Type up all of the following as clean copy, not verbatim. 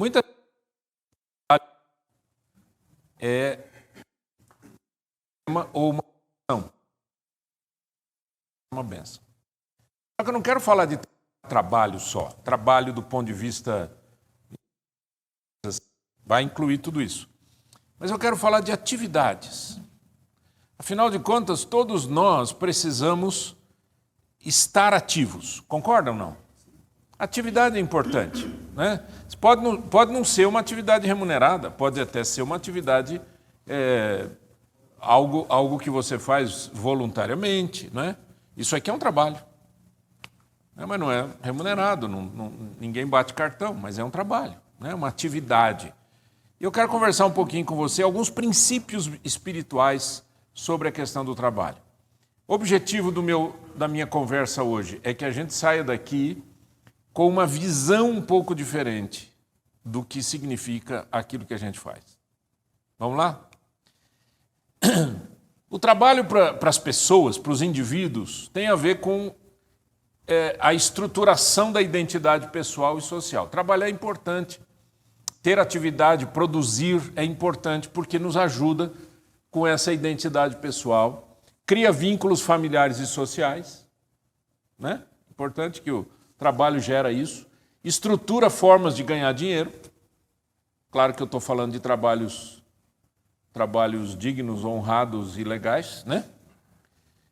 Muita é uma benção. Só que eu não quero falar de trabalho só. Trabalho do ponto de vista vai incluir tudo isso. Mas eu quero falar de atividades. Afinal de contas, todos nós precisamos estar ativos. Concordam ou não? Atividade é importante, né? Pode não ser uma atividade remunerada, pode até ser uma atividade, algo que você faz voluntariamente, né? Isso aqui é um trabalho. Mas não é remunerado, ninguém bate cartão, mas é um trabalho, né? Uma atividade. E eu quero conversar um pouquinho com você alguns princípios espirituais sobre a questão do trabalho. O objetivo da minha conversa hoje é que a gente saia daqui com uma visão um pouco diferente do que significa aquilo que a gente faz. Vamos lá? O trabalho para as pessoas, para os indivíduos, tem a ver com a estruturação da identidade pessoal e social. Trabalhar é importante. Ter atividade, produzir é importante porque nos ajuda com essa identidade pessoal, cria vínculos familiares e sociais, né? Importante que o trabalho gera isso, estrutura formas de ganhar dinheiro. Claro que eu estou falando de trabalhos dignos, honrados e legais, né?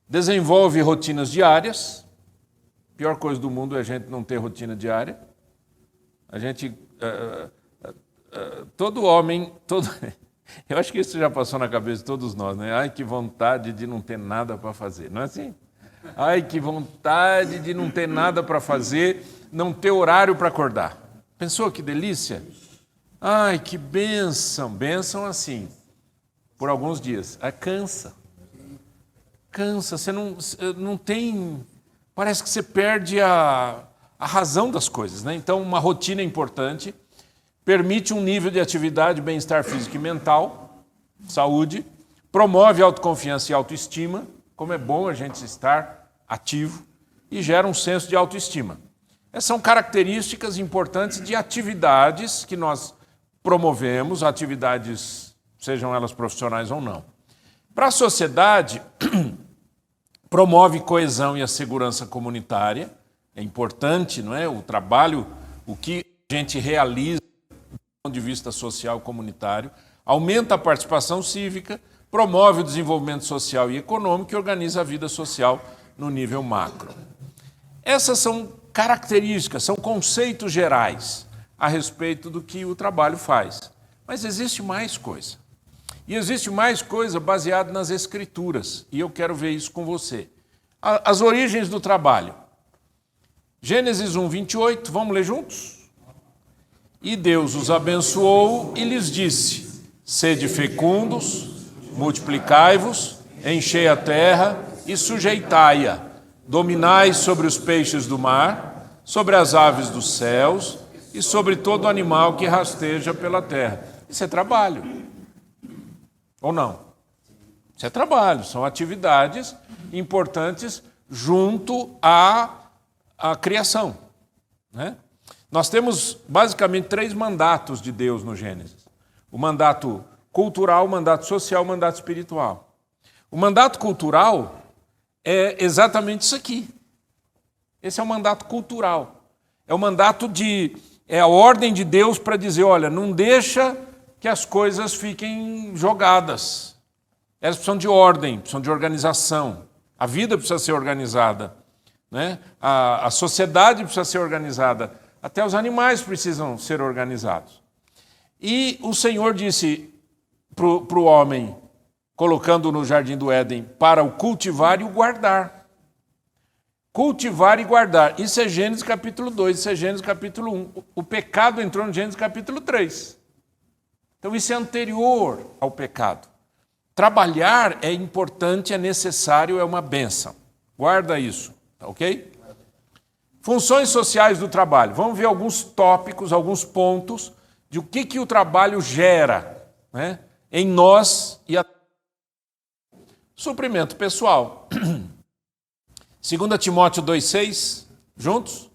Desenvolve rotinas diárias. A pior coisa do mundo é a gente não ter rotina diária. A gente... todo homem... Eu acho que isso já passou na cabeça de todos nós, né? Ai, que vontade de não ter nada para fazer. Não é assim? Ai, que vontade de não ter nada para fazer, não ter horário para acordar. Pensou que delícia? Ai, que bênção. Bênção assim, por alguns dias. Cansa. Cansa, você não tem... Parece que você perde a razão das coisas, né? Então, uma rotina é importante. Permite um nível de atividade, bem-estar físico e mental, saúde, promove autoconfiança e autoestima, como é bom a gente estar ativo, e gera um senso de autoestima. Essas são características importantes de atividades que nós promovemos, atividades, sejam elas profissionais ou não. Para a sociedade, promove coesão e a segurança comunitária, é importante, não é? O trabalho, o que a gente realiza, do ponto de vista social e comunitário, aumenta a participação cívica, promove o desenvolvimento social e econômico e organiza a vida social no nível macro. Essas são características, são conceitos gerais a respeito do que o trabalho faz. Mas existe mais coisa. E existe mais coisa baseada nas Escrituras, e eu quero ver isso com você. As origens do trabalho. Gênesis 1, 28, vamos ler juntos? E Deus os abençoou e lhes disse: sede fecundos, multiplicai-vos, enchei a terra e sujeitai-a, dominai sobre os peixes do mar, sobre as aves dos céus e sobre todo animal que rasteja pela terra. Isso é trabalho. Ou não? Isso é trabalho, são atividades importantes junto à criação, né? Nós temos basicamente 3 mandatos de Deus no Gênesis. O mandato cultural, o mandato social, o mandato espiritual. O mandato cultural é exatamente isso aqui. Esse é o mandato cultural. É o mandato é a ordem de Deus para dizer, olha, não deixa que as coisas fiquem jogadas. Elas precisam de ordem, precisam de organização. A vida precisa ser organizada, né? A sociedade precisa ser organizada. Até os animais precisam ser organizados. E o Senhor disse para o homem, colocando no jardim do Éden, para o cultivar e o guardar. Cultivar e guardar. Isso é Gênesis capítulo 2, isso é Gênesis capítulo 1. O pecado entrou no Gênesis capítulo 3. Então isso é anterior ao pecado. Trabalhar é importante, é necessário, é uma bênção. Guarda isso, tá ok? Funções sociais do trabalho. Vamos ver alguns tópicos, alguns pontos de o que o trabalho gera, né, em nós e suprimento pessoal. 2 Timóteo 2,6, juntos?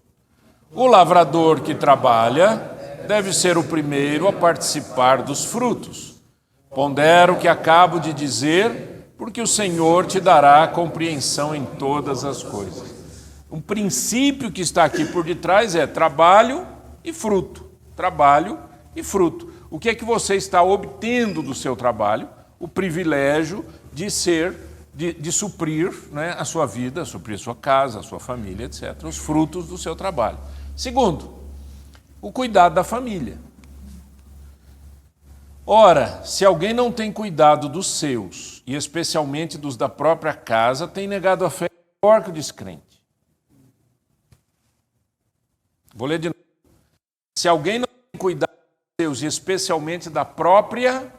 O lavrador que trabalha deve ser o primeiro a participar dos frutos. Pondera o que acabo de dizer, porque o Senhor te dará compreensão em todas as coisas. Um princípio que está aqui por detrás é trabalho e fruto. Trabalho e fruto. O que é que você está obtendo do seu trabalho? O privilégio de suprir, né, a sua vida, suprir a sua casa, a sua família, etc. Os frutos do seu trabalho. Segundo, o cuidado da família. Ora, se alguém não tem cuidado dos seus, e especialmente dos da própria casa, tem negado a fé pior que o descrente. Vou ler de novo. Se alguém não tem cuidado dos seus, e especialmente da própria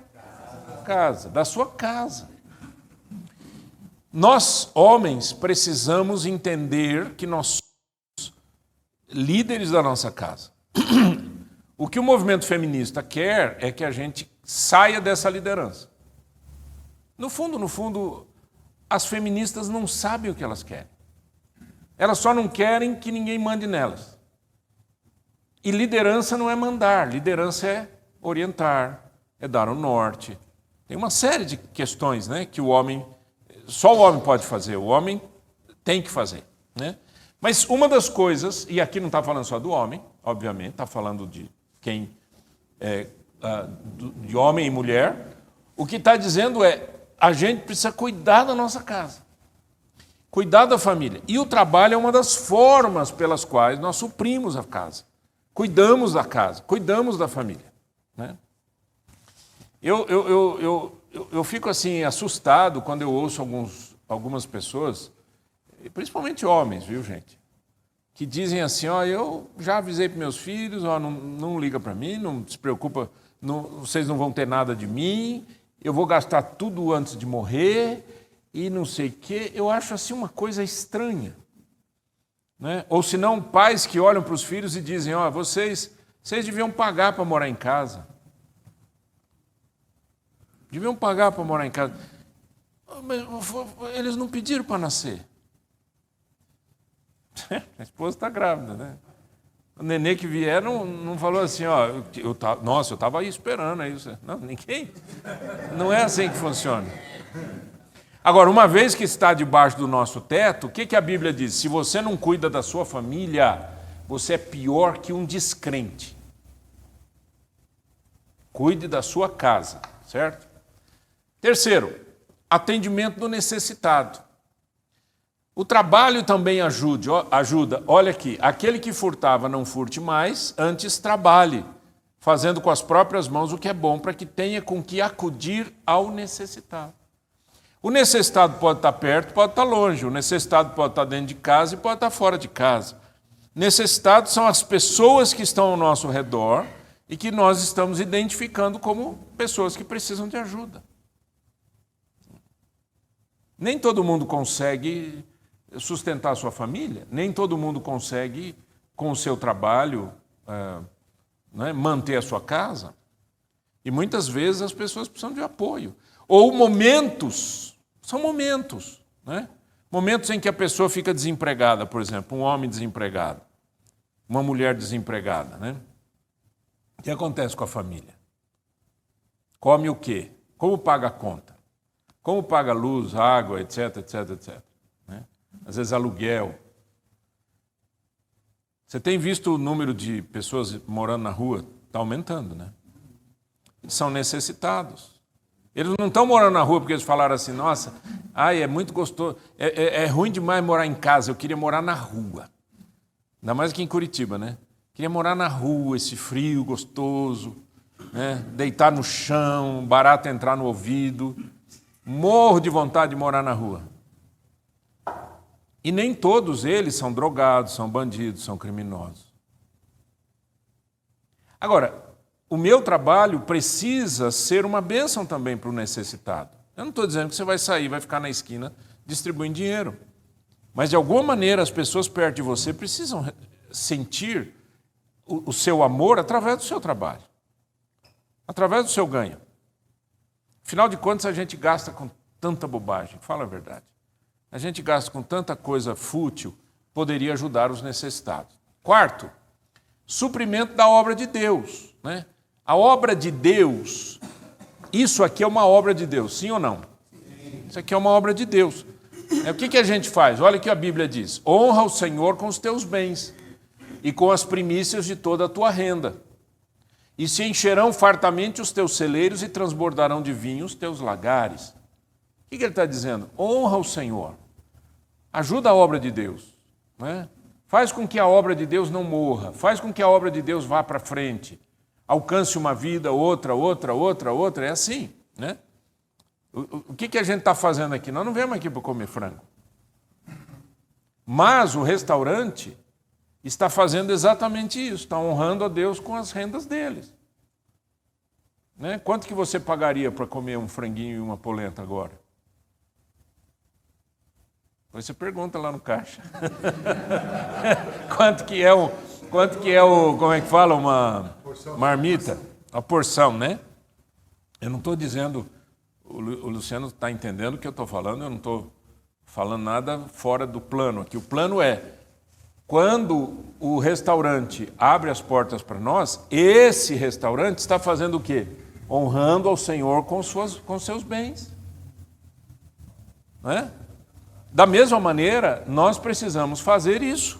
casa, da sua casa. Nós, homens, precisamos entender que nós somos líderes da nossa casa. O que o movimento feminista quer é que a gente saia dessa liderança. No fundo, as feministas não sabem o que elas querem. Elas só não querem que ninguém mande nelas. E liderança não é mandar, liderança é orientar, é dar o norte. Tem uma série de questões, né, que só o homem pode fazer, o homem tem que fazer, né? Mas uma das coisas, e aqui não está falando só do homem, obviamente, está falando de quem de homem e mulher, o que está dizendo é, a gente precisa cuidar da nossa casa, cuidar da família. E o trabalho é uma das formas pelas quais nós suprimos a casa, cuidamos da casa, cuidamos da família, né? Eu fico assim assustado quando eu ouço algumas pessoas, principalmente homens, viu, gente, que dizem assim, eu já avisei para meus filhos, não liga para mim, não se preocupa, vocês não vão ter nada de mim, eu vou gastar tudo antes de morrer e não sei o quê. Eu acho assim uma coisa estranha, né? Ou se não, pais que olham para os filhos e dizem, vocês deviam pagar para morar em casa. Deviam pagar para morar em casa. Mas eles não pediram para nascer. A esposa está grávida, né? O nenê que vier não falou assim, eu estava aí esperando isso. Não, ninguém. Não é assim que funciona. Agora, uma vez que está debaixo do nosso teto, o que a Bíblia diz? Se você não cuida da sua família, você é pior que um descrente. Cuide da sua casa, certo? Terceiro, atendimento do necessitado. O trabalho também ajuda. Olha aqui, aquele que furtava não furte mais, antes trabalhe, fazendo com as próprias mãos o que é bom, para que tenha com que acudir ao necessitado. O necessitado pode estar perto, pode estar longe. O necessitado pode estar dentro de casa e pode estar fora de casa. Necessitados são as pessoas que estão ao nosso redor e que nós estamos identificando como pessoas que precisam de ajuda. Nem todo mundo consegue sustentar a sua família, nem todo mundo consegue, com o seu trabalho, manter a sua casa. E muitas vezes as pessoas precisam de apoio. Ou são momentos, né? Momentos em que a pessoa fica desempregada, por exemplo, um homem desempregado, uma mulher desempregada, né? O que acontece com a família? Come o quê? Como paga a conta? Como paga luz, água, etc, etc, etc. Né? Às vezes aluguel. Você tem visto o número de pessoas morando na rua? Está aumentando, né? Eles são necessitados. Eles não estão morando na rua porque eles falaram assim, nossa, é muito gostoso, é ruim demais morar em casa, eu queria morar na rua. Ainda mais aqui em Curitiba, né? Queria morar na rua, esse frio gostoso, né? Deitar no chão, barato entrar no ouvido. Morro de vontade de morar na rua. E nem todos eles são drogados, são bandidos, são criminosos. Agora, o meu trabalho precisa ser uma bênção também para o necessitado. Eu não estou dizendo que você vai sair, vai ficar na esquina distribuindo dinheiro. Mas, de alguma maneira, as pessoas perto de você precisam sentir o seu amor através do seu trabalho, através do seu ganho. Afinal de contas, a gente gasta com tanta bobagem, fala a verdade. A gente gasta com tanta coisa fútil, poderia ajudar os necessitados. Quarto, suprimento da obra de Deus, né? A obra de Deus, isso aqui é uma obra de Deus, sim ou não? Isso aqui é uma obra de Deus. O que a gente faz? Olha o que a Bíblia diz. Honra o Senhor com os teus bens e com as primícias de toda a tua renda. E se encherão fartamente os teus celeiros e transbordarão de vinho os teus lagares. O que ele está dizendo? Honra o Senhor. Ajuda a obra de Deus, né? Faz com que a obra de Deus não morra. Faz com que a obra de Deus vá para frente. Alcance uma vida, outra. É assim, né? O que a gente está fazendo aqui? Nós não viemos aqui para comer frango. Mas o restaurante está fazendo exatamente isso. Está honrando a Deus com as rendas deles. Né? Quanto que você pagaria para comer um franguinho e uma polenta agora? Depois você pergunta lá no caixa. Quanto que é o, como é que fala, uma marmita? A porção, né? Eu não estou dizendo, o Luciano está entendendo o que eu estou falando, eu não estou falando nada fora do plano aqui. O plano é, quando o restaurante abre as portas para nós, esse restaurante está fazendo o quê? Honrando ao Senhor com seus bens. Não é? Da mesma maneira, nós precisamos fazer isso.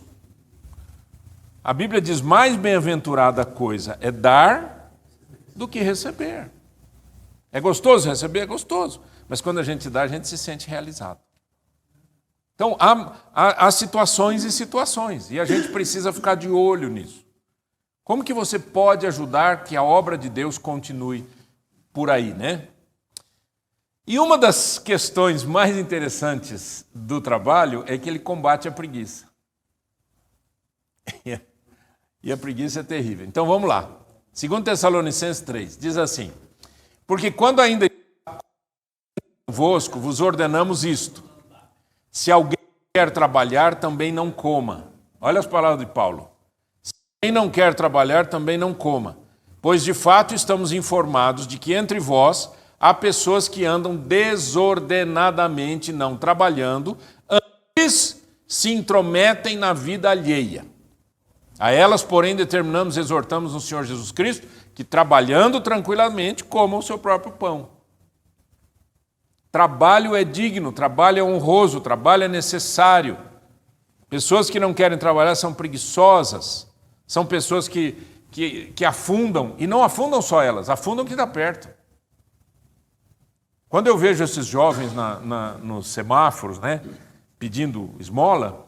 A Bíblia diz, mais bem-aventurada coisa é dar do que receber. É gostoso receber? É gostoso. Mas quando a gente dá, a gente se sente realizado. Então, há situações e situações, e a gente precisa ficar de olho nisso. Como que você pode ajudar que a obra de Deus continue por aí, né? E uma das questões mais interessantes do trabalho é que ele combate a preguiça. E a preguiça é terrível. Então vamos lá. 2 Tessalonicenses 3, diz assim, porque quando ainda convosco vos ordenamos isto, se alguém quer trabalhar, também não coma. Olha as palavras de Paulo. Se alguém não quer trabalhar, também não coma. Pois de fato estamos informados de que entre vós há pessoas que andam desordenadamente, não trabalhando, antes se intrometem na vida alheia. A elas, porém, determinamos, exortamos no Senhor Jesus Cristo, que trabalhando tranquilamente, comam o seu próprio pão. Trabalho é digno, trabalho é honroso, trabalho é necessário. Pessoas que não querem trabalhar são preguiçosas, são pessoas que afundam, e não afundam só elas, afundam quem está perto. Quando eu vejo esses jovens nos semáforos, né, pedindo esmola,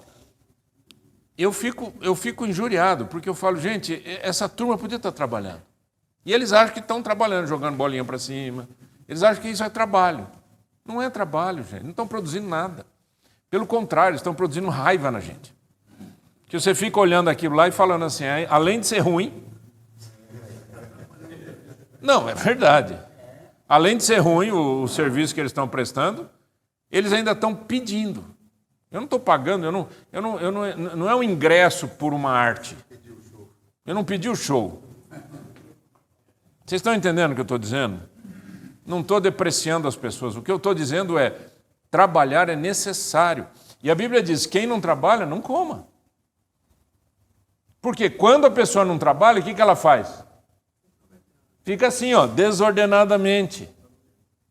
eu fico injuriado, porque eu falo, gente, essa turma podia estar trabalhando. E eles acham que estão trabalhando, jogando bolinha para cima. Eles acham que isso é trabalho. Não é trabalho, gente. Não estão produzindo nada. Pelo contrário, estão produzindo raiva na gente. Que você fica olhando aquilo lá e falando assim, além de ser ruim... Não, é verdade. Além de ser ruim o serviço que eles estão prestando, eles ainda estão pedindo. Eu não estou pagando, não é um ingresso por uma arte. Eu não pedi o show. Vocês estão entendendo o que eu estou dizendo? Não estou depreciando as pessoas. O que eu estou dizendo é, trabalhar é necessário. E a Bíblia diz, quem não trabalha, não coma. Porque quando a pessoa não trabalha, o que ela faz? Fica assim, desordenadamente,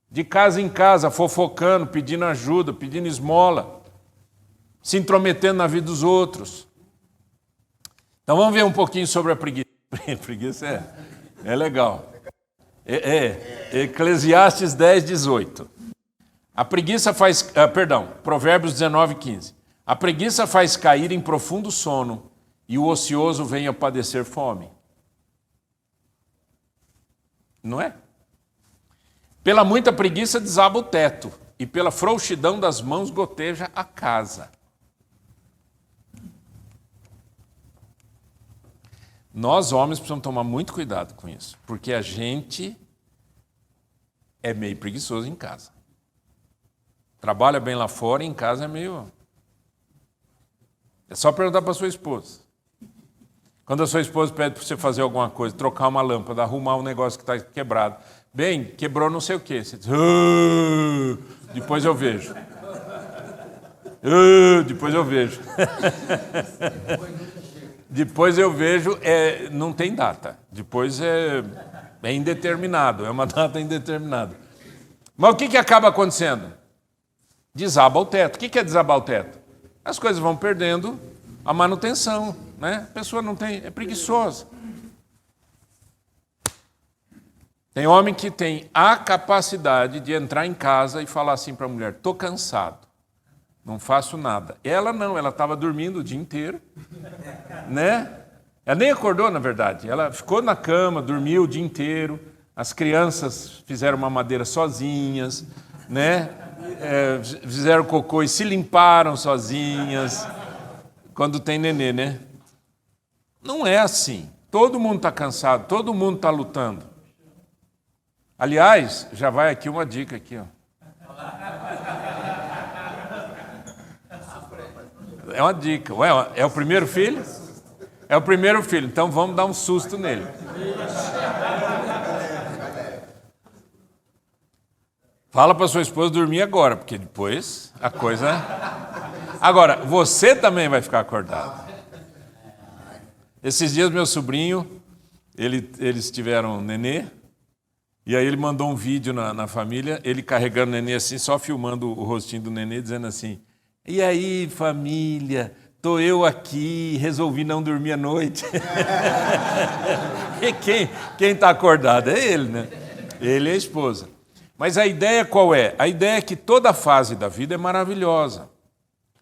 de casa em casa, fofocando, pedindo ajuda, pedindo esmola, se intrometendo na vida dos outros. Então vamos ver um pouquinho sobre a preguiça. Preguiça é legal. Eclesiastes 10, 18. A preguiça faz... Provérbios 19, 15. A preguiça faz cair em profundo sono e o ocioso vem a padecer fome. Não é? Pela muita preguiça desaba o teto, e pela frouxidão das mãos goteja a casa. Nós, homens, precisamos tomar muito cuidado com isso, porque a gente é meio preguiçoso em casa. Trabalha bem lá fora e em casa é meio... É só perguntar para a sua esposa. Quando a sua esposa pede para você fazer alguma coisa, trocar uma lâmpada, arrumar um negócio que está quebrado. Bem, quebrou não sei o quê. Você diz, depois eu vejo. Depois eu vejo. Depois eu vejo, não tem data. Depois é indeterminado, é uma data indeterminada. Mas o que acaba acontecendo? Desaba o teto. O que é desabar o teto? As coisas vão perdendo a manutenção, né? A pessoa não tem, é preguiçosa. Tem homem que tem a capacidade de entrar em casa e falar assim para a mulher: estou cansado, não faço nada. Ela não, ela estava dormindo o dia inteiro, né? Ela nem acordou, na verdade. Ela ficou na cama, dormiu o dia inteiro. As crianças fizeram mamadeira sozinhas, né? Fizeram cocô e se limparam sozinhas. Quando tem nenê, né? Não é assim. Todo mundo está cansado, todo mundo está lutando. Aliás, já vai aqui uma dica aqui, ó. É uma dica. Ué, é o primeiro filho? É o primeiro filho, então vamos dar um susto nele. Fala para sua esposa dormir agora, porque depois a coisa... Agora, você também vai ficar acordado. Esses dias meu sobrinho, eles tiveram nenê, e aí ele mandou um vídeo na família, ele carregando o nenê assim, só filmando o rostinho do nenê, dizendo assim: e aí, família, tô eu aqui, resolvi não dormir à noite. E quem está acordado é ele, né? Ele e a esposa. Mas a ideia qual é? A ideia é que toda fase da vida é maravilhosa.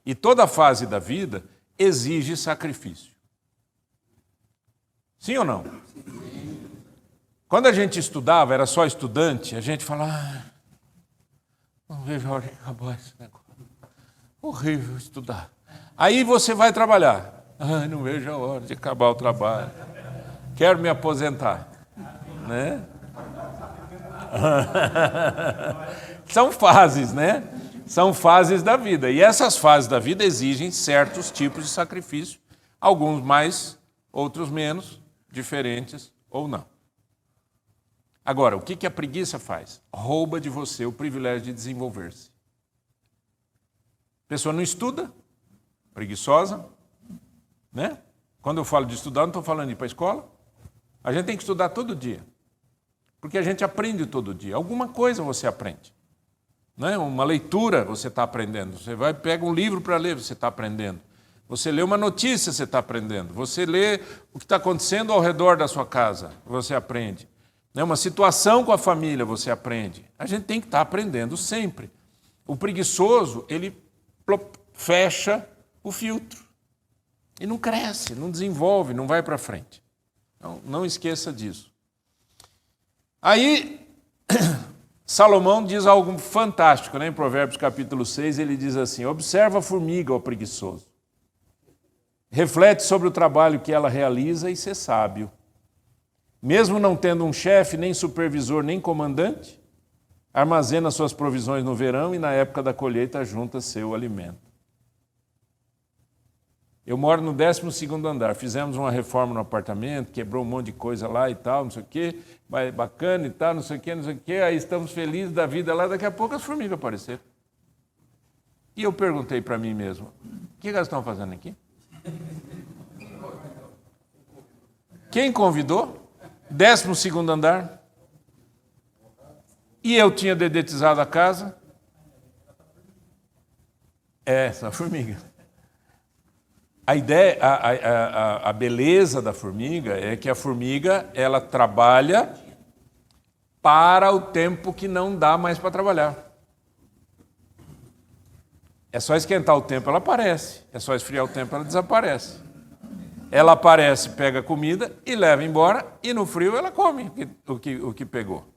E toda fase da vida exige sacrifício. Sim ou não? Quando a gente estudava, era só estudante, a gente falava: não vejo a hora de acabar esse negócio. Horrível estudar. Aí você vai trabalhar. Não vejo a hora de acabar o trabalho. Quero me aposentar. Né? São fases, né? São fases da vida. E essas fases da vida exigem certos tipos de sacrifício, alguns mais, outros menos, diferentes ou não. Agora, o que a preguiça faz? Rouba de você o privilégio de desenvolver-se. A pessoa não estuda, preguiçosa, né? Quando eu falo de estudar, não estou falando de ir para a escola. A gente tem que estudar todo dia. Porque a gente aprende todo dia. Alguma coisa você aprende. Né? Uma leitura você está aprendendo. Você vai pega um livro para ler, você está aprendendo. Você lê uma notícia, você está aprendendo. Você lê o que está acontecendo ao redor da sua casa, você aprende. Né? Uma situação com a família, você aprende. A gente tem que estar aprendendo sempre. O preguiçoso, ele fecha o filtro. E não cresce, não desenvolve, não vai para frente. Então, não esqueça disso. Aí, Salomão diz algo fantástico, né? Em Provérbios capítulo 6, ele diz assim: observa a formiga, ó preguiçoso. Reflete sobre o trabalho que ela realiza e ser sábio. Mesmo não tendo um chefe, nem supervisor, nem comandante, armazena suas provisões no verão e na época da colheita junta seu alimento. Eu moro no 12º andar, fizemos uma reforma no apartamento, quebrou um monte de coisa lá e tal, não sei o quê, bacana e tal, não sei o quê, aí estamos felizes da vida lá, daqui a pouco as formigas apareceram. E eu perguntei para mim mesmo: o que elas estão fazendo aqui? Quem convidou? 12º andar. E eu tinha dedetizado a casa. Essa formiga. A ideia, a beleza da formiga é que a formiga, ela trabalha para o tempo que não dá mais para trabalhar. É só esquentar o tempo, ela aparece. É só esfriar o tempo, ela desaparece. Ela aparece, pega comida e leva embora, e no frio ela come o que pegou.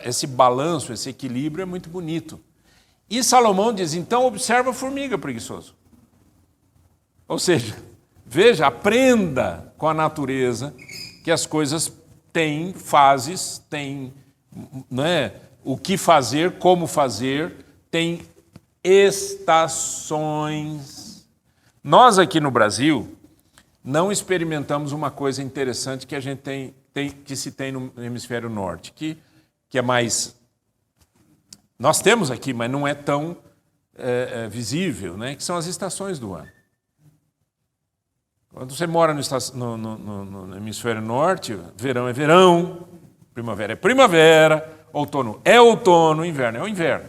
Esse balanço, esse equilíbrio é muito bonito. E Salomão diz: então observa a formiga, preguiçoso. Ou seja, veja, aprenda com a natureza que as coisas têm fases, têm, né, o que fazer, como fazer, tem estações. Nós aqui no Brasil não experimentamos uma coisa interessante que a gente que se tem no hemisfério norte, que é mais... Nós temos aqui, mas não é tão visível, né, que são as estações do ano. Quando você mora no hemisfério norte, verão é verão, primavera é primavera, outono é outono, inverno é o inverno.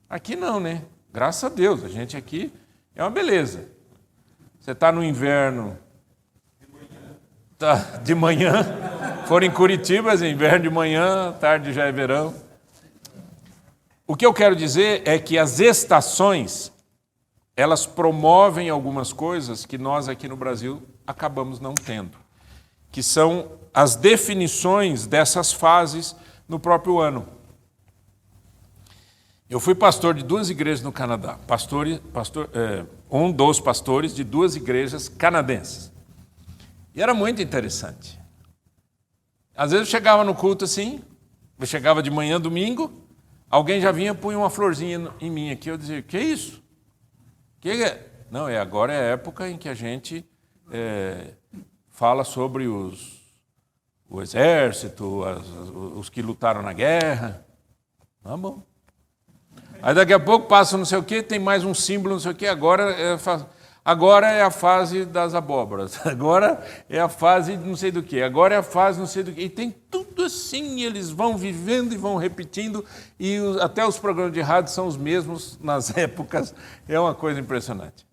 Aqui não, né? Graças a Deus, a gente aqui é uma beleza. Você está no inverno, tá de manhã, for em Curitiba, é inverno de manhã, tarde já é verão. O que eu quero dizer é que as estações, elas promovem algumas coisas que nós aqui no Brasil acabamos não tendo, que são as definições dessas fases no próprio ano. Eu fui pastor de 2 igrejas no Canadá, um dos pastores de 2 igrejas canadenses. E era muito interessante. Às vezes eu chegava no culto assim, eu chegava de manhã, domingo, alguém já vinha e punha uma florzinha em mim aqui, eu dizia, que é isso? Que é? Não, agora é a época em que a gente fala sobre o exército, os que lutaram na guerra. Tá bom. Aí daqui a pouco passa não sei o quê, tem mais um símbolo, não sei o quê, agora é a fase das abóboras, agora é a fase de não sei do quê, agora é a fase não sei do quê. E tem tudo assim, eles vão vivendo e vão repetindo, e até os programas de rádio são os mesmos nas épocas, é uma coisa impressionante.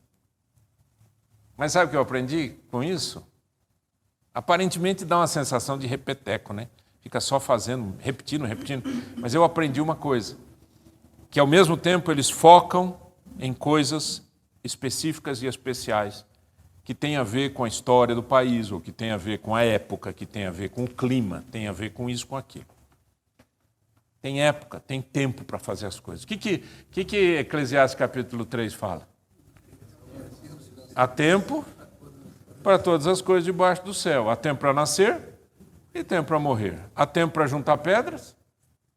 Mas sabe o que eu aprendi com isso? Aparentemente dá uma sensação de repeteco, né? Fica só fazendo, repetindo, mas eu aprendi uma coisa, que ao mesmo tempo eles focam em coisas específicas e especiais, que tem a ver com a história do país, ou que tem a ver com a época, que tem a ver com o clima, tem a ver com isso, com aquilo. Tem época, tem tempo para fazer as coisas. O que Eclesiastes capítulo 3 fala? Há tempo para todas as coisas debaixo do céu. Há tempo para nascer e tempo para morrer. Há tempo para juntar pedras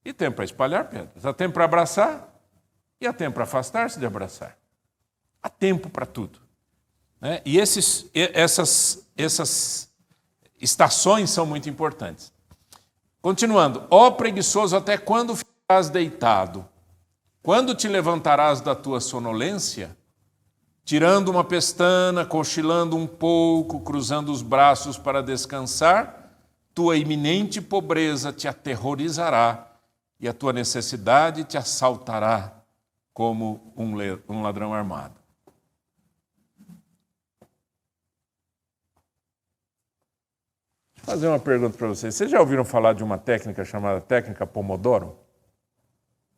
e tempo para espalhar pedras. Há tempo para abraçar e há tempo para afastar-se de abraçar. Há tempo para tudo. Né? E essas estações são muito importantes. Continuando. Ó preguiçoso, até quando ficarás deitado? Quando te levantarás da tua sonolência? Tirando uma pestana, cochilando um pouco, cruzando os braços para descansar, tua iminente pobreza te aterrorizará e a tua necessidade te assaltará como um ladrão armado. Vou fazer uma pergunta para vocês. Vocês já ouviram falar de uma técnica chamada técnica Pomodoro?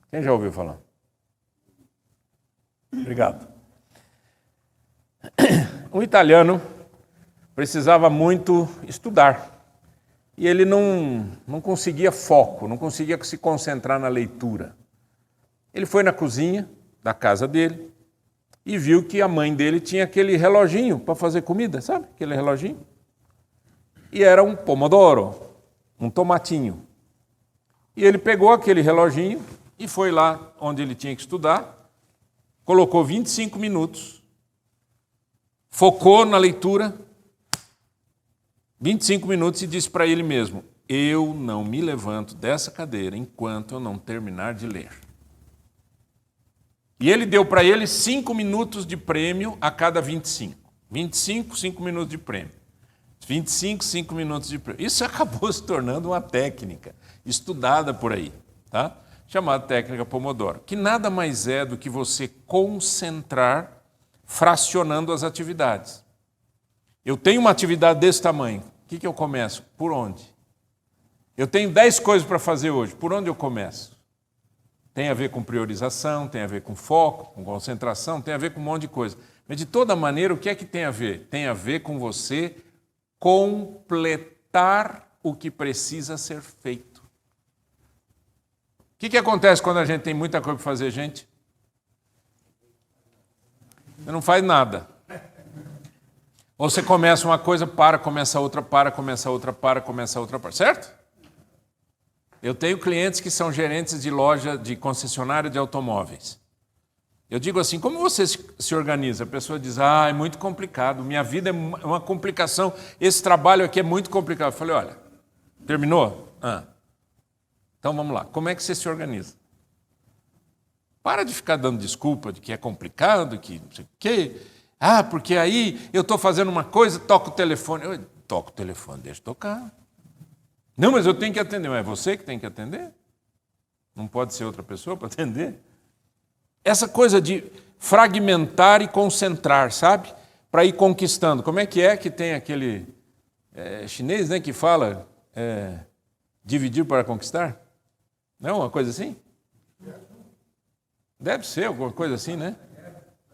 Quem já ouviu falar? Obrigado. Um italiano precisava muito estudar e ele não conseguia foco, não conseguia se concentrar na leitura. Ele foi na cozinha da casa dele e viu que a mãe dele tinha aquele reloginho para fazer comida, sabe? Aquele reloginho. E era um pomodoro, um tomatinho. E ele pegou aquele reloginho e foi lá onde ele tinha que estudar, colocou 25 minutos, focou na leitura, 25 minutos e disse para ele mesmo, eu não me levanto dessa cadeira enquanto eu não terminar de ler. E ele deu para ele 5 minutos de prêmio a cada 25. 25, 5 minutos de prêmio. 25, 5 minutos de prêmio. Isso acabou se tornando uma técnica estudada por aí, tá? Chamada técnica Pomodoro, que nada mais é do que você concentrar fracionando as atividades. Eu tenho uma atividade desse tamanho. O que eu começo? Por onde? Eu tenho 10 coisas para fazer hoje. Por onde eu começo? Tem a ver com priorização, tem a ver com foco, com concentração, tem a ver com um monte de coisa. Mas, de toda maneira, o que é que tem a ver? Tem a ver com você completar o que precisa ser feito. O que acontece quando a gente tem muita coisa para fazer, gente? Você não faz nada. Ou você começa uma coisa, começa outra, começa outra, certo? Eu tenho clientes que são gerentes de loja, de concessionária de automóveis. Eu digo assim, como você se organiza? A pessoa diz, é muito complicado, minha vida é uma complicação, esse trabalho aqui é muito complicado. Eu falei, olha, terminou? Então vamos lá, como é que você se organiza? Para de ficar dando desculpa de que é complicado, que não sei o quê. Ah, porque aí eu estou fazendo uma coisa, toco o telefone. Eu toco o telefone, deixa eu tocar. Não, mas eu tenho que atender. Mas é você que tem que atender? Não pode ser outra pessoa para atender? Essa coisa de fragmentar e concentrar, sabe? Para ir conquistando. Como é que tem aquele chinês, né, que fala dividir para conquistar? Não, uma coisa assim? Deve ser alguma coisa assim, né?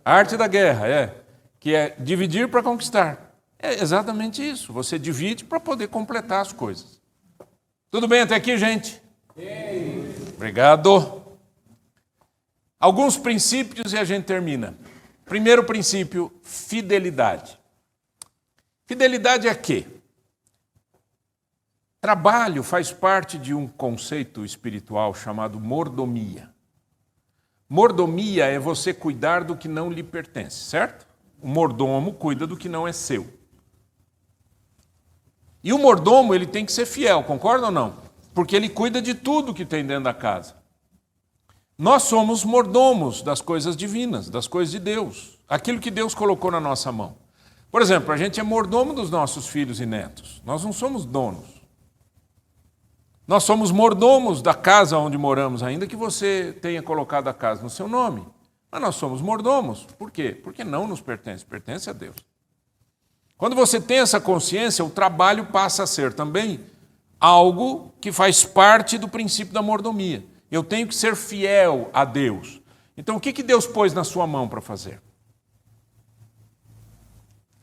A arte da guerra, que é dividir para conquistar. É exatamente isso. Você divide para poder completar as coisas. Tudo bem até aqui, gente? Obrigado. Alguns princípios e a gente termina. Primeiro princípio, fidelidade. Fidelidade é quê? Trabalho faz parte de um conceito espiritual chamado mordomia. Mordomia é você cuidar do que não lhe pertence, certo? O mordomo cuida do que não é seu. E o mordomo ele tem que ser fiel, concorda ou não? Porque ele cuida de tudo que tem dentro da casa. Nós somos mordomos das coisas divinas, das coisas de Deus. Aquilo que Deus colocou na nossa mão. Por exemplo, a gente é mordomo dos nossos filhos e netos. Nós não somos donos. Nós somos mordomos da casa onde moramos, ainda que você tenha colocado a casa no seu nome. Mas nós somos mordomos. Por quê? Porque não nos pertence, pertence a Deus. Quando você tem essa consciência, o trabalho passa a ser também algo que faz parte do princípio da mordomia. Eu tenho que ser fiel a Deus. Então, o que Deus pôs na sua mão para fazer?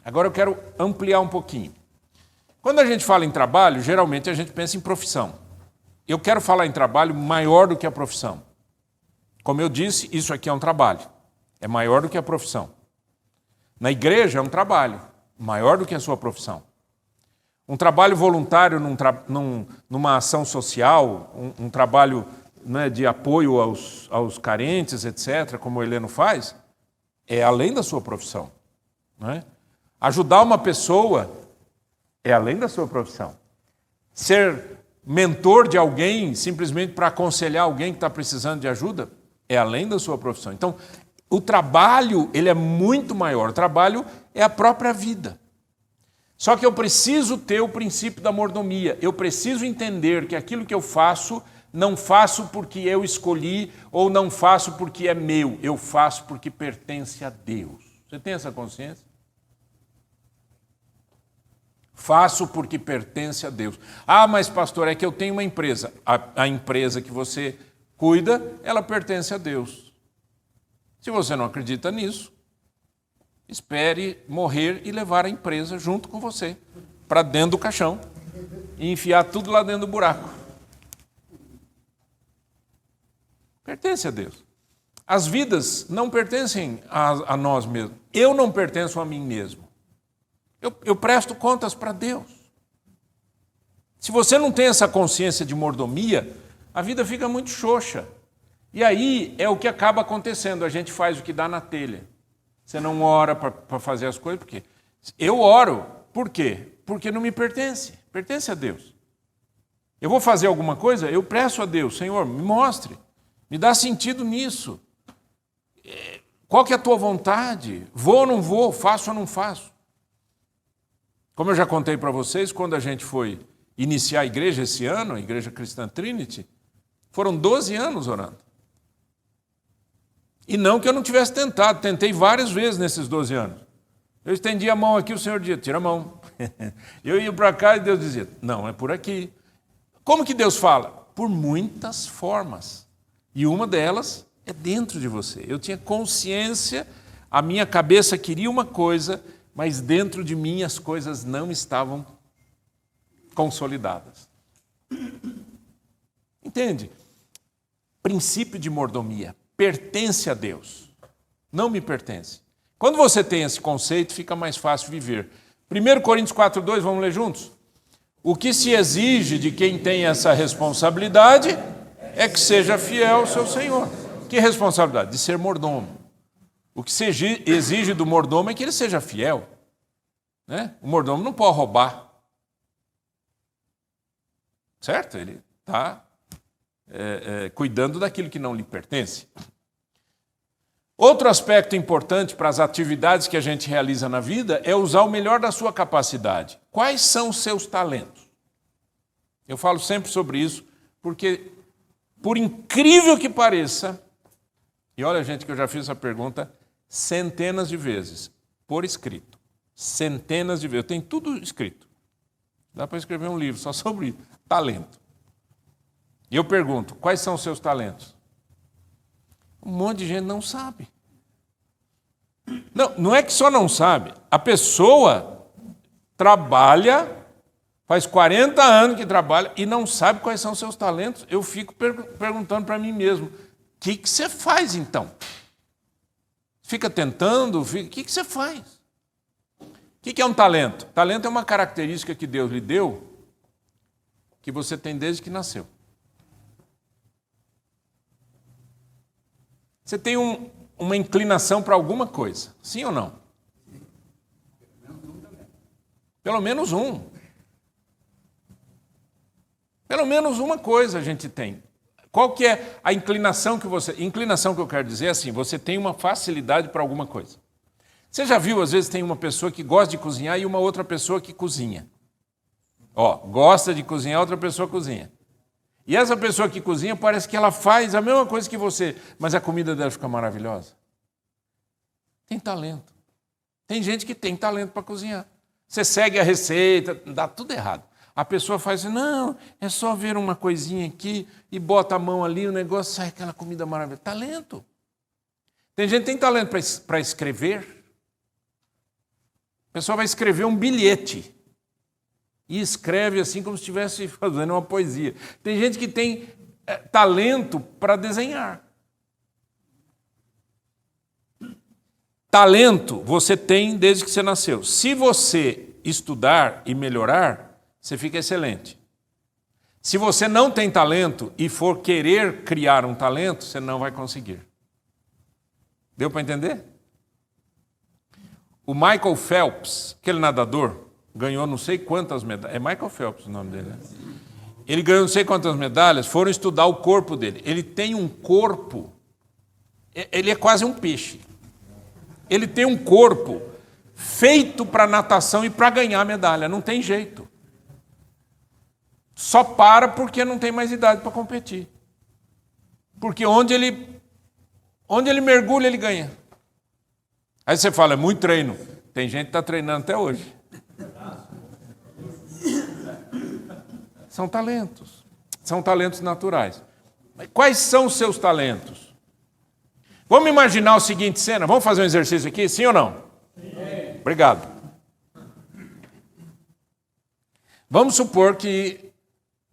Agora eu quero ampliar um pouquinho. Quando a gente fala em trabalho, geralmente a gente pensa em profissão. Eu quero falar em trabalho maior do que a profissão. Como eu disse, isso aqui é um trabalho. É maior do que a profissão. Na igreja é um trabalho maior do que a sua profissão. Um trabalho voluntário numa ação social, um trabalho, né, de apoio aos carentes, etc., como o Heleno faz, é além da sua profissão. Não é? Ajudar uma pessoa é além da sua profissão. Ser mentor de alguém, simplesmente para aconselhar alguém que está precisando de ajuda, é além da sua profissão. Então, o trabalho ele é muito maior. O trabalho é a própria vida. Só que eu preciso ter o princípio da mordomia. Eu preciso entender que aquilo que eu faço, não faço porque eu escolhi ou não faço porque é meu. Eu faço porque pertence a Deus. Você tem essa consciência? Faço porque pertence a Deus. Ah, mas pastor, é que eu tenho uma empresa. A empresa que você cuida, ela pertence a Deus. Se você não acredita nisso, espere morrer e levar a empresa junto com você para dentro do caixão e enfiar tudo lá dentro do buraco. Pertence a Deus. As vidas não pertencem a nós mesmos. Eu não pertenço a mim mesmo. Eu presto contas para Deus. Se você não tem essa consciência de mordomia, a vida fica muito xoxa. E aí é o que acaba acontecendo. A gente faz o que dá na telha. Você não ora para fazer as coisas, por quê? Eu oro. Por quê? Porque não me pertence. Pertence a Deus. Eu vou fazer alguma coisa, eu peço a Deus, Senhor, me mostre. Me dá sentido nisso. Qual que é a tua vontade? Vou ou não vou? Faço ou não faço? Como eu já contei para vocês, quando a gente foi iniciar a igreja esse ano, a Igreja Cristã Trinity, foram 12 anos orando. E não que eu não tivesse tentado, tentei várias vezes nesses 12 anos. Eu estendi a mão aqui, o Senhor dizia, tira a mão. Eu ia para cá e Deus dizia, não, é por aqui. Como que Deus fala? Por muitas formas. E uma delas é dentro de você. Eu tinha consciência, a minha cabeça queria uma coisa, mas dentro de mim as coisas não estavam consolidadas. Entende? Princípio de mordomia. Pertence a Deus. Não me pertence. Quando você tem esse conceito, fica mais fácil viver. 1 Coríntios 4,2, vamos ler juntos? O que se exige de quem tem essa responsabilidade é que seja fiel ao seu Senhor. Que responsabilidade? De ser mordomo. O que se exige do mordomo é que ele seja fiel. Né? O mordomo não pode roubar. Certo? Ele está cuidando daquilo que não lhe pertence. Outro aspecto importante para as atividades que a gente realiza na vida é usar o melhor da sua capacidade. Quais são os seus talentos? Eu falo sempre sobre isso, porque, por incrível que pareça, e olha, gente, que eu já fiz essa pergunta centenas de vezes, por escrito. Centenas de vezes. Eu tenho tudo escrito. Dá para escrever um livro só sobre talento. E eu pergunto, quais são os seus talentos? Um monte de gente não sabe. Não é que só não sabe. A pessoa trabalha, faz 40 anos que trabalha e não sabe quais são os seus talentos. Eu fico perguntando para mim mesmo, o que você faz então? Fica tentando? O que você faz? O que é um talento? Talento é uma característica que Deus lhe deu, que você tem desde que nasceu. Você tem uma inclinação para alguma coisa, sim ou não? Pelo menos um. Pelo menos uma coisa a gente tem. Qual que é a inclinação que você... Inclinação que eu quero dizer é assim, você tem uma facilidade para alguma coisa. Você já viu, às vezes, tem uma pessoa que gosta de cozinhar e uma outra pessoa que cozinha. Gosta de cozinhar, outra pessoa cozinha. E essa pessoa que cozinha parece que ela faz a mesma coisa que você, mas a comida dela fica maravilhosa. Tem talento. Tem gente que tem talento para cozinhar. Você segue a receita, dá tudo errado. A pessoa faz assim, não, é só ver uma coisinha aqui e bota a mão ali, o negócio sai aquela comida maravilhosa. Talento. Tem gente que tem talento para escrever. A pessoa vai escrever um bilhete. E escreve assim como se estivesse fazendo uma poesia. Tem gente que tem talento para desenhar. Talento você tem desde que você nasceu. Se você estudar e melhorar, você fica excelente. Se você não tem talento e for querer criar um talento, você não vai conseguir. Deu para entender? O Michael Phelps, aquele nadador, ganhou não sei quantas medalhas. É Michael Phelps o nome dele, né? Ele ganhou não sei quantas medalhas, foram estudar o corpo dele. Ele tem um corpo, ele é quase um peixe. Ele tem um corpo feito para natação e para ganhar medalha, não tem jeito. Só para porque não tem mais idade para competir. Porque onde ele mergulha, ele ganha. Aí você fala, é muito treino. Tem gente que está treinando até hoje. São talentos naturais. Mas quais são os seus talentos? Vamos imaginar o seguinte cena, vamos fazer um exercício aqui, sim ou não? Sim. Obrigado. Vamos supor que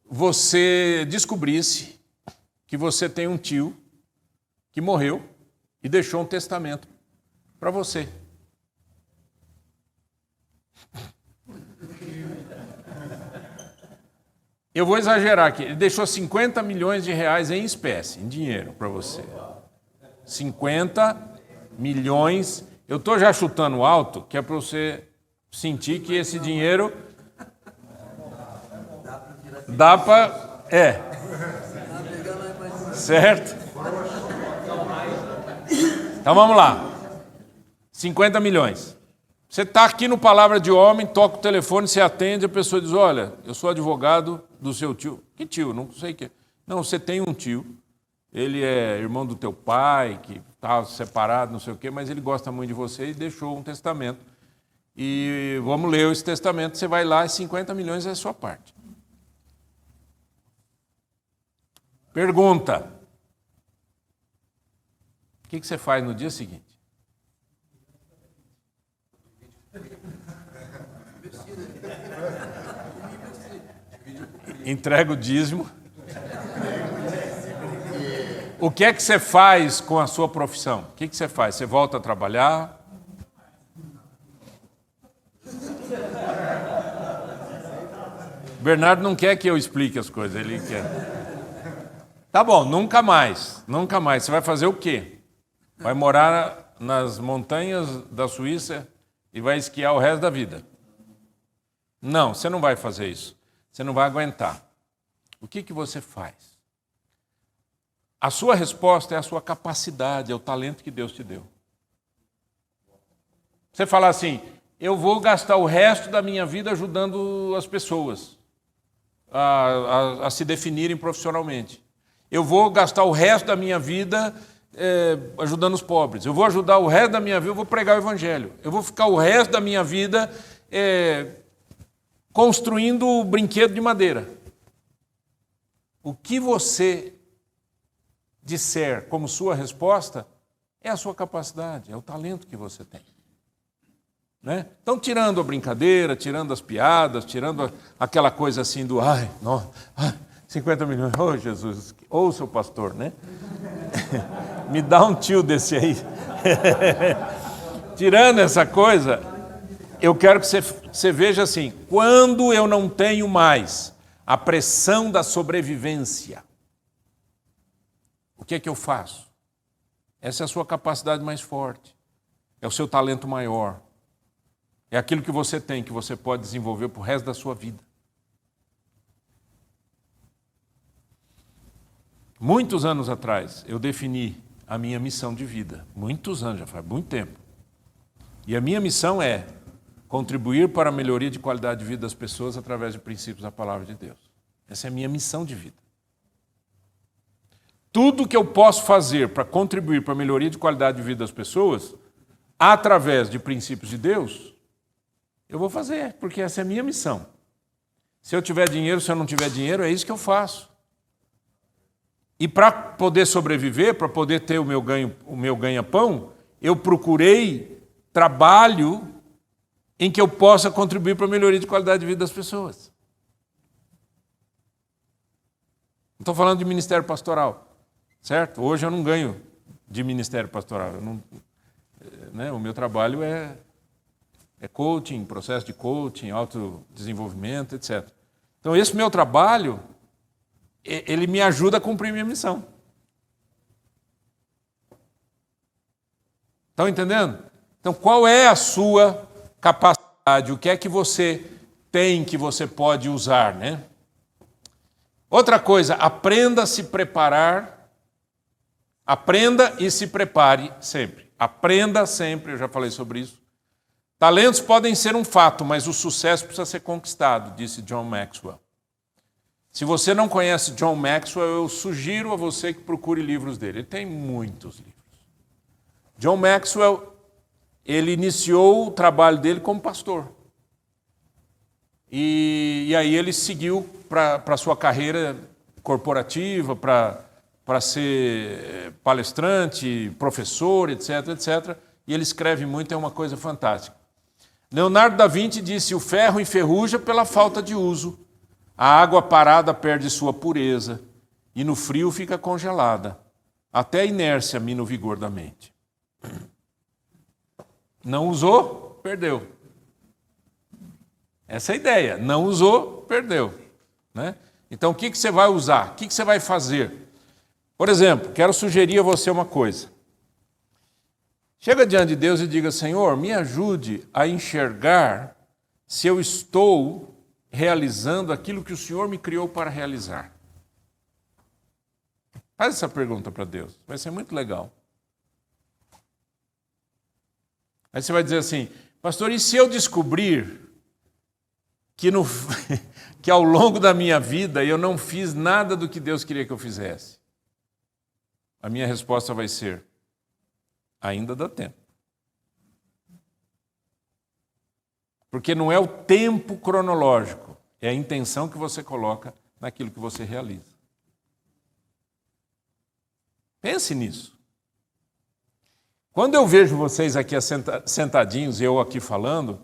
você descobrisse que você tem um tio que morreu e deixou um testamento para você. Eu vou exagerar aqui. Ele deixou 50 milhões de reais em espécie, em dinheiro, para você. 50 milhões. Eu estou já chutando alto, que é para você sentir que esse dinheiro dá para... Certo? Então vamos lá. 50 milhões. Você está aqui no Palavra de Homem, toca o telefone, você atende, a pessoa diz, olha, eu sou advogado do seu tio. Que tio? Não sei o que. Não, você tem um tio, ele é irmão do teu pai, que está separado, não sei o quê, mas ele gosta muito de você e deixou um testamento. E vamos ler esse testamento, você vai lá e 50 milhões é a sua parte. Pergunta. O que você faz no dia seguinte? Entrega o dízimo. O que é que você faz com a sua profissão? O que você faz? Você volta a trabalhar? O Bernardo não quer que eu explique as coisas, ele quer. Tá bom, nunca mais, nunca mais. Você vai fazer o quê? Vai morar nas montanhas da Suíça e vai esquiar o resto da vida? Não, você não vai fazer isso. Você não vai aguentar. O que você faz? A sua resposta é a sua capacidade, é o talento que Deus te deu. Você fala assim, eu vou gastar o resto da minha vida ajudando as pessoas a se definirem profissionalmente. Eu vou gastar o resto da minha vida ajudando os pobres. Eu vou ajudar o resto da minha vida, eu vou pregar o evangelho. Eu vou ficar o resto da minha vida construindo brinquedo de madeira. O que você disser como sua resposta é a sua capacidade, é o talento que você tem. Né? Então, tirando a brincadeira, tirando as piadas, tirando aquela coisa assim do 50 milhões, oh Jesus, ouça o pastor, né? Me dá um tio desse aí. Tirando essa coisa, eu quero que você veja assim, quando eu não tenho mais a pressão da sobrevivência, o que é que eu faço? Essa é a sua capacidade mais forte, é o seu talento maior, é aquilo que você tem, que você pode desenvolver para o resto da sua vida. Muitos anos atrás, eu defini a minha missão de vida, muitos anos, já faz muito tempo. E a minha missão é contribuir para a melhoria de qualidade de vida das pessoas através de princípios da palavra de Deus. Essa é a minha missão de vida. Tudo que eu posso fazer para contribuir para a melhoria de qualidade de vida das pessoas, através de princípios de Deus, eu vou fazer, porque essa é a minha missão. Se eu tiver dinheiro, se eu não tiver dinheiro, é isso que eu faço. E para poder sobreviver, para poder ter o meu ganha-pão, eu procurei trabalho em que eu possa contribuir para a melhoria de qualidade de vida das pessoas. Não estou falando de ministério pastoral, certo? Hoje eu não ganho de ministério pastoral. O meu trabalho é coaching, processo de coaching, autodesenvolvimento, etc. Então, esse meu trabalho, ele me ajuda a cumprir minha missão. Estão entendendo? Então, qual é a sua capacidade? O que é que você tem que você pode usar, né? Outra coisa, aprenda a se preparar. Aprenda e se prepare sempre. Aprenda sempre, eu já falei sobre isso. Talentos podem ser um fato, mas o sucesso precisa ser conquistado, disse John Maxwell. Se você não conhece John Maxwell, eu sugiro a você que procure livros dele. Ele tem muitos livros. John Maxwell, ele iniciou o trabalho dele como pastor. E aí ele seguiu para a sua carreira corporativa, para ser palestrante, professor, etc, etc. E ele escreve muito, é uma coisa fantástica. Leonardo da Vinci disse, o ferro enferruja pela falta de uso. A água parada perde sua pureza e no frio fica congelada. Até a inércia mina o vigor da mente. Não usou, perdeu. Essa é a ideia. Não usou, perdeu. Né? Então, o que você vai usar? O que você vai fazer? Por exemplo, quero sugerir a você uma coisa. Chega diante de Deus e diga, Senhor, me ajude a enxergar se eu estou realizando aquilo que o Senhor me criou para realizar. Faz essa pergunta para Deus. Vai ser muito legal. Aí você vai dizer assim, pastor, e se eu descobrir que ao longo da minha vida eu não fiz nada do que Deus queria que eu fizesse? A minha resposta vai ser, ainda dá tempo. Porque não é o tempo cronológico, é a intenção que você coloca naquilo que você realiza. Pense nisso. Quando eu vejo vocês aqui sentadinhos e eu aqui falando,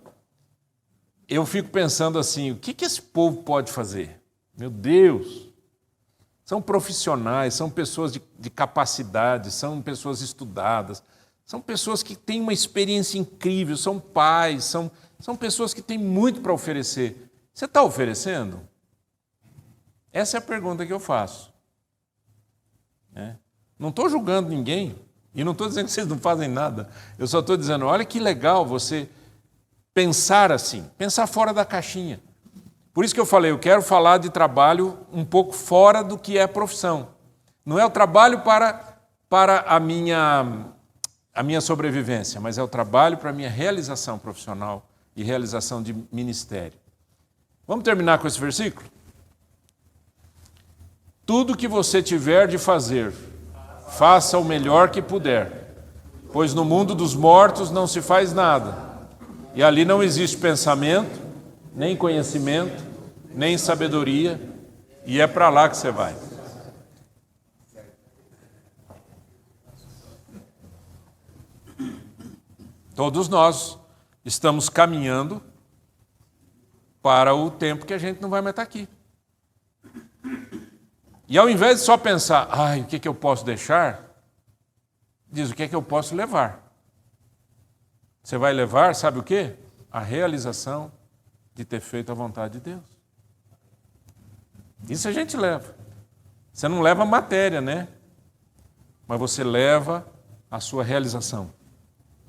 eu fico pensando assim, o que esse povo pode fazer? Meu Deus! São profissionais, são pessoas de capacidade, são pessoas estudadas, são pessoas que têm uma experiência incrível, são pais, são pessoas que têm muito para oferecer. Você está oferecendo? Essa é a pergunta que eu faço. Não estou julgando ninguém e não estou dizendo que vocês não fazem nada. Eu só estou dizendo, olha que legal você pensar assim, pensar fora da caixinha. Por isso que eu falei, eu quero falar de trabalho um pouco fora do que é profissão. Não é o trabalho para a minha sobrevivência, mas é o trabalho para a minha realização profissional e realização de ministério. Vamos terminar com esse versículo? Tudo que você tiver de fazer, faça o melhor que puder, pois no mundo dos mortos não se faz nada, e ali não existe pensamento, nem conhecimento, nem sabedoria, e é para lá que você vai. Todos nós estamos caminhando para o tempo que a gente não vai mais estar aqui. E ao invés de só pensar, o que eu posso deixar? Diz, o que eu posso levar? Você vai levar, sabe o quê? A realização de ter feito a vontade de Deus. Isso a gente leva. Você não leva matéria, né? Mas você leva a sua realização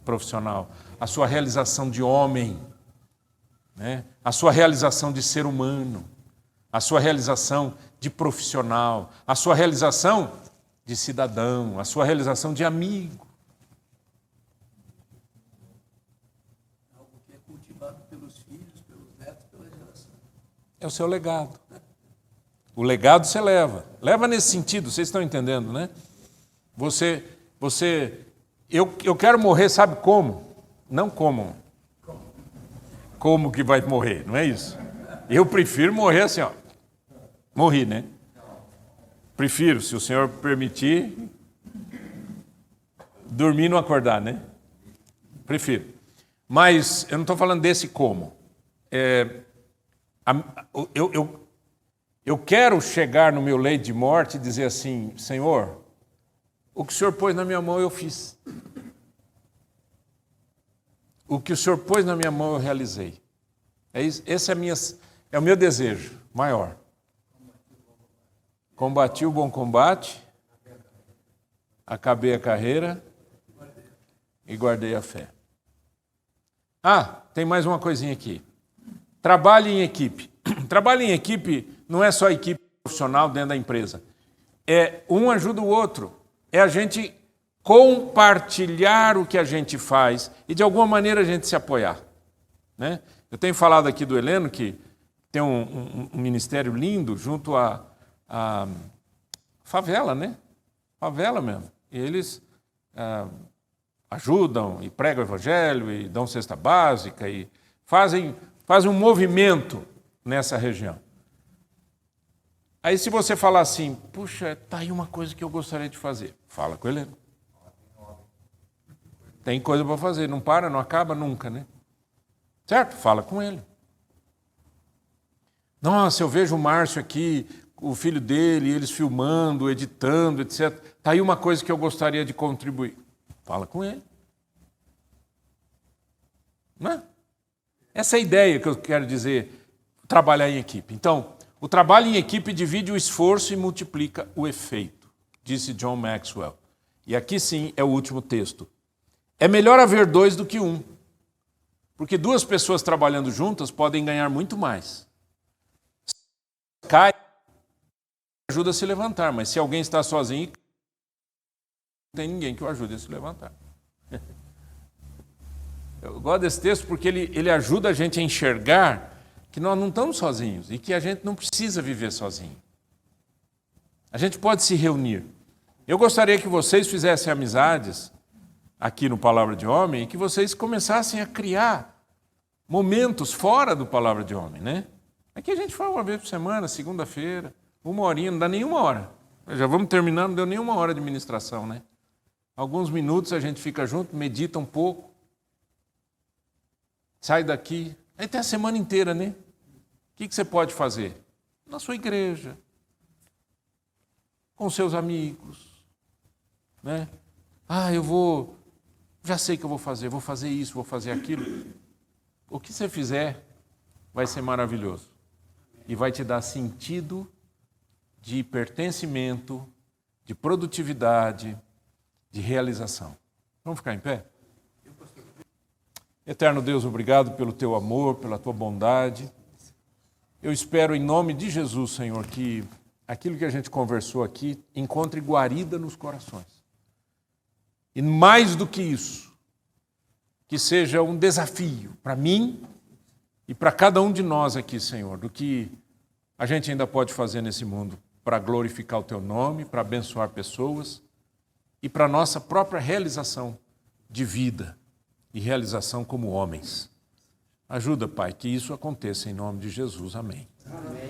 profissional, a sua realização de homem, né? A sua realização de ser humano, a sua realização de profissional, a sua realização de cidadão, a sua realização de amigo. Algo que é cultivado pelos filhos, pelos netos, pela geração. É o seu legado. O legado você leva. Leva nesse sentido, vocês estão entendendo, né? Eu quero morrer, sabe como? Não como. Como que vai morrer, não é isso? Eu prefiro morrer assim, ó. Morri, né? Prefiro, se o Senhor permitir, dormir e não acordar, né? Prefiro. Mas eu não estou falando desse como. Eu quero chegar no meu leito de morte e dizer assim, Senhor, o que o Senhor pôs na minha mão eu fiz. O que o Senhor pôs na minha mão eu realizei. Esse é o meu desejo maior. Combati o bom combate, acabei a carreira e guardei a fé. Tem mais uma coisinha aqui. Trabalhe em equipe. Trabalho em equipe não é só equipe profissional dentro da empresa. Um ajuda o outro. É a gente compartilhar o que a gente faz e, de alguma maneira, a gente se apoiar. Né? Eu tenho falado aqui do Heleno, que tem um ministério lindo junto à favela, né? Favela mesmo. E eles ajudam e pregam o evangelho e dão cesta básica e fazem um movimento nessa região. Aí se você falar assim, puxa, tá aí uma coisa que eu gostaria de fazer. Fala com o Heleno. Tem coisa para fazer, não para, não acaba nunca, né? Certo? Fala com ele. Nossa, eu vejo o Márcio aqui, o filho dele, eles filmando, editando, etc. Tá aí uma coisa que eu gostaria de contribuir. Fala com ele. Não é? Essa é a ideia que eu quero dizer, trabalhar em equipe. Então, o trabalho em equipe divide o esforço e multiplica o efeito, disse John Maxwell. E aqui sim é o último texto. É melhor haver dois do que um, porque duas pessoas trabalhando juntas podem ganhar muito mais. Se cai, ajuda a se levantar, mas se alguém está sozinho, não tem ninguém que o ajude a se levantar. Eu gosto desse texto porque ele ajuda a gente a enxergar que nós não estamos sozinhos e que a gente não precisa viver sozinho. A gente pode se reunir. Eu gostaria que vocês fizessem amizades aqui no Palavra de Homem e que vocês começassem a criar momentos fora do Palavra de Homem, né? Aqui a gente fala uma vez por semana, segunda-feira, 1 horinha, não dá nenhuma hora. Já vamos terminar, não deu nenhuma hora de ministração, né? Alguns minutos a gente fica junto, medita um pouco, sai daqui, aí tem a semana inteira, né? O que você pode fazer? Na sua igreja, com seus amigos, né? Já sei que eu vou fazer isso, vou fazer aquilo. O que você fizer vai ser maravilhoso e vai te dar sentido de pertencimento, de produtividade, de realização. Vamos ficar em pé? Eterno Deus, obrigado pelo teu amor, pela tua bondade. Eu espero em nome de Jesus, Senhor, que aquilo que a gente conversou aqui encontre guarida nos corações. E mais do que isso, que seja um desafio para mim e para cada um de nós aqui, Senhor, do que a gente ainda pode fazer nesse mundo para glorificar o Teu nome, para abençoar pessoas e para a nossa própria realização de vida e realização como homens. Ajuda, Pai, que isso aconteça em nome de Jesus. Amém. Amém.